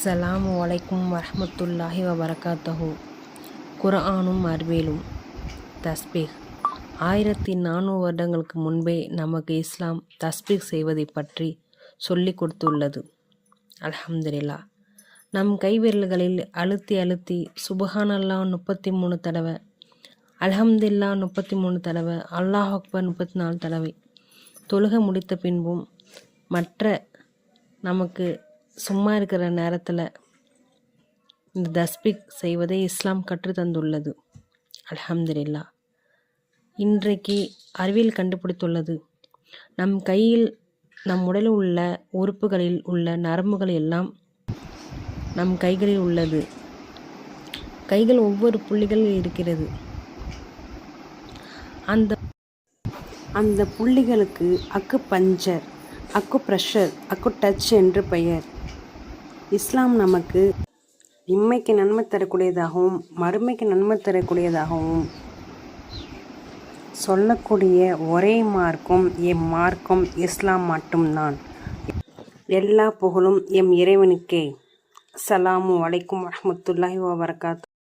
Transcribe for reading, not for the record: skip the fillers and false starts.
அஸ்ஸலாமு அலைக்கும் வரஹ்மத்துல்லாஹி வபரகாத்துஹு. குர்ஆனும் அறிவியலும். தஸ்பீஹ். 1400 வருடங்களுக்கு முன்பே நமக்கு இஸ்லாம் தஸ்பீஹ் செய்வதை பற்றி சொல்லிக் கொடுத்துள்ளது. அல்ஹம்துலில்லாஹ். நம் கைவிரல்களில் அழுத்தி அழுத்தி சுபஹானல்லாஹ் 33 தடவை, அல்ஹம்துலில்லாஹ் 33 தடவை, அல்லாஹ் அக்பர் 34 தடவை தொழுக முடித்த பின்பும் மற்ற நமக்கு சும்மா இருக்கிற நேரத்தில் இந்த தஸ்பீஹ் செய்வதை இஸ்லாம் கற்றுத்தந்துள்ளது. அல்ஹம்துலில்லாஹ். இன்றைக்கு அறிவியல் கண்டுபிடித்துள்ளது, நம் கையில் நம் உடலில் உள்ள உறுப்புகளில் உள்ள நரம்புகள் எல்லாம் நம் கைகளில் உள்ளது. கைகள் ஒவ்வொரு புள்ளிகளில் இருக்கிறது. அந்த புள்ளிகளுக்கு அக்கு பஞ்சர், அக்கு ப்ரெஷர், அக்கு டச் என்று பெயர். இஸ்லாம் நமக்கு இம்மைக்கு நன்மை தரக்கூடியதாகவும் மறுமைக்கு நன்மை தரக்கூடியதாகவும் சொல்லக்கூடிய ஒரே மார்க்கம் எம் மார்க்கம் இஸ்லாம் மட்டும்தான். எல்லா புகழும் எம் இறைவனுக்கே. அஸ்ஸலாமு அலைக்கும் வரஹ்மத்துல்லாஹி வபரகாத்துஹு.